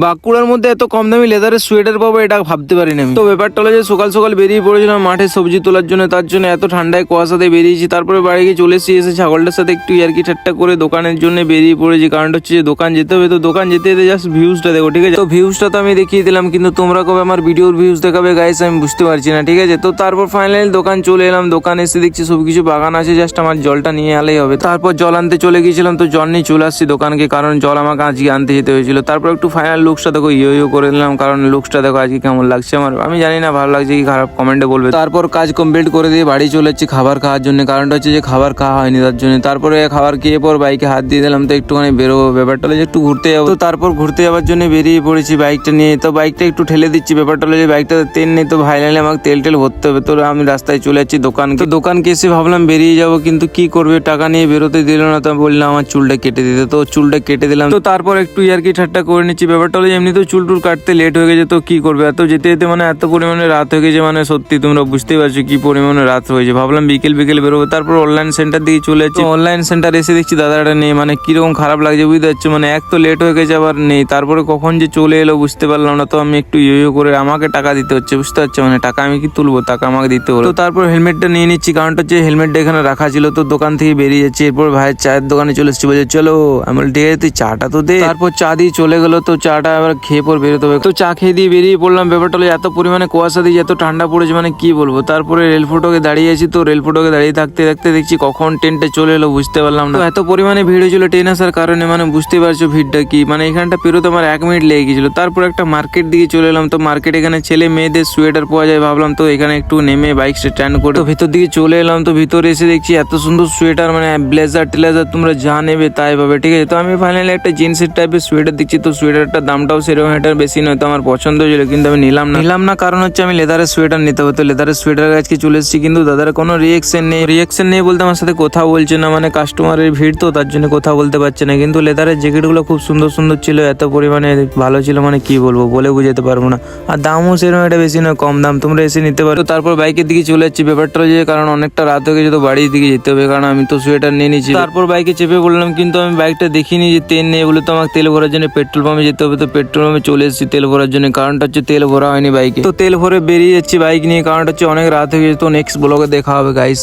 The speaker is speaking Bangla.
বাঁকুড়ার মধ্যে এত কম দামি লেদারের সোয়েটার পাবো এটা ভাবতে পারিনি আমি। তো ব্যাপারটা হলো যে সকাল সকাল বেরিয়ে পড়েছিলাম মাঠে সবজি তোলার জন্য, তার জন্য এত ঠান্ডায় কুয়াশাতে বেরিয়েছি। তারপরে বাড়ি গিয়ে চলে এসে ছাগলটার সাথে একটু ইয়ার্কি ঠাট্টা করে দোকানের জন্য বেরিয়ে পড়েছি। কারণটা হচ্ছে যে দোকান যেতে হবে, তো দোকান যেতে যেতে জাস্ট ভিউজটা দেখো, ঠিক আছে? তো ভিউজটা তো আমি দেখিয়ে দিলাম, কিন্তু তোমরা কবে আমার ভিডিওর ভিউজ দেখাবে গাইস আমি বুঝতে পারছি না, ঠিক আছে? তো তারপর ফাইনালি দোকান চলে এলাম। দোকান এসে দেখছি সবকিছু বাগান আছে, জাস্ট আমার জলটা নিয়ে এলেই হবে। তারপর জল আনতে চলে গিয়েছিলাম, তো জল নিয়ে চলে আসছি দোকানকে, কারণ জল আমাকে আজকে আনতে যেতে হয়েছিল। তারপর একটু ফাইনাল লুকসটা দেখো ইয়ে করে দিলাম, কারণ লুকসটা দেখো আজকে কেমন লাগছে আমার, আমি জানি না ভালো লাগছে কি খারাপ, কমেন্টে বলবে। তারপর কাজ কমপ্লিট করে দিয়ে বাড়ি চলে যাচ্ছি খাবার খাওয়ার জন্য, কারণটা হচ্ছে যে খাবার খাওয়া হয়নি তার জন্য। তারপরে খাবার খেয়ে পর বাইকে হাত দিয়ে দিলাম, তো একটুখানি বেরোবো, ব্যাপারটা হলো যে একটু ঘুরতে যাবো। তো তারপর ঘুরতে যাওয়ার জন্য বেরিয়ে পড়েছি বাইকটা নিয়ে। তো বাইকটা একটু ঠেলে দিচ্ছি, ব্যাপারটা হলো যে বাইকটাতে তেল নেই, তো ফাইনালি আমাকে তেল ভরতে হবে। তো আমি রাস্তায় চলে যাচ্ছি দোকান। তো দোকানকে এসে ভাবলাম বেরিয়ে যাবো, কিন্তু কি করবে, টাকা নিয়ে বেরোতে দিল না। তো বললাম আমার চুলটা কেটে দিতে, তো চুলটা কেটে দিলাম। তো তারপর একটু ইয়ার্কি ঠাট্টা করে নিচ্ছি, ব্যাপারটা হলো এমনি তো চুল টুল কাটতে লেট হয়ে গেছে, তো কি করবে, এত যেতে যেতে মানে এত পরিমাণে রাত হয়ে গেছে, মানে সত্যি তোমরা বুঝতেই পারছো কি পরিমাণে রাত হয়েছে। ভাবলাম বিকেল বেরোবো। তারপর অনলাইন সেন্টার দিকে চলে যাচ্ছি। অনলাইন সেন্টার এসে দেখছি দাদাটা নেই, মানে কিরকম খারাপ লাগছে বুঝতে পারছো, মানে এক তো লেট হয়ে গেছে আবার নেই। তারপরে কখন যে চলে এলো বুঝতে পারলাম না। তো আমি একটু ইয়ে করে আমাকে টাকা দিতে হচ্ছে, বুঝতে পারছো, মানে টাকা আমি কি তুলবো, টাকা আমাকে দিতে হলো। তো তারপর হেলমেটটা নিয়ে নিচ্ছি, কারণটা হচ্ছে হেলমেটটা এখানে রাখা ছিল। তো দোকান থেকে বেরিয়ে যাচ্ছি। এরপর ভাইয়ের চায়ের দোকানে চলে এসেছি, বলছে চলো। আমি বলি ঠিক আছে তুই চাটা তো দে। তারপর চা দিয়ে চলে গেলো। তো চাটা আবার খেয়ে পর বেরোতে হবে। তো চা খেয়ে দিয়ে বেরিয়ে পড়লাম। ব্যাপারটা হলো এত পরিমাণে কুয়াশা দিয়ে এত ঠান্ডা পড়েছে, মানে কি বলবো। তারপরে রেল ফটকে দাঁড়িয়ে আছি। তো রেল ফটকে দাঁড়িয়ে থাকতে থাকতে দেখছি কখন ট্রেনটা চলে এলো বুঝতে পারলাম না। তো এত পরিমাণে ভিড় হয়েছিল ট্রেন আসার কারণে, মানে বুঝতে পারছো ভিড়টা কি, মানে এখানটা পেরোতে আমার 1 মিনিট লেগে গেছিল। তারপর একটা মার্কেট দিকে চলে এলাম। তো মার্কেট এখানে ছেলে মেয়েদের সোয়েটার পাওয়া যায়, ভাবলাম তো এখানে একটু নেমে বাইক স্ট্যান্ড করে তো ভিতর দিকে চলে এলাম। তো ভিতরে এসে দেখছি এত সুন্দর সোয়েটার, মানে ব্লেজার টেলেজার তোমরা যা নেবে তাই পাবে, ঠিক আছে? তো আমি ফাইনালি একটা জিন্সের টাইপের সোয়েটার দেখছি। তো সোয়েটারটার দামটাও সেরকম একটা বেশি নয়, তো আমার পছন্দ হয়েছিল, কিন্তু আমি নিলাম না কারণ হচ্ছে আমি লেদারের সোয়েটার নিতে হবে। তো লেদারের সোয়েটার আজকে চলে এসেছি, কিন্তু দাদার কোনো রিয়েকশন নেই বলতে আমার সাথে কথা বলছে না, মানে কাস্টমারের ভিড় তো তার জন্য কথা বলতে পারছে না। কিন্তু লেদারের জ্যাকেটগুলো খুব সুন্দর সুন্দর ছিল, এত পরিমাণে ভালো ছিল, মানে কি বলবো বলে বুঝাতে পারবো না। আর দামও সেরকম একটা বেশি নয়, কম দাম, তোমরা এসে নিতে পারো। তারপর বাইকের দিকে চলে যাচ্ছি। ব্যাপারটা হচ্ছে কারণ অনেকটা রাত হয়ে গেছে, তো বাড়ির দিকে যেতে হবে, কারণ আমি তো সোয়েটার নিয়ে নিয়েছি। তারপর বাইকে চেপে বললাম, কিন্তু আমি বাইকটা দেখিনি যে তেল নেই বলে, তো আমাকে তেল ভরার জন্য পেট্রোল পাম্পে যেতে হবে। তো পেট্রোল পাম্পে চলে এসেছি তেল ভরার জন্য, কারণটা হচ্ছে তেল ভরা হয়নি বাইকে। তো তেল ভরে বেরিয়ে যাচ্ছি বাইক নিয়ে, কারণটা হচ্ছে অনেক রাত হয়ে গেছে। তো নেক্সট ব্লগে দেখা হবে গাইস।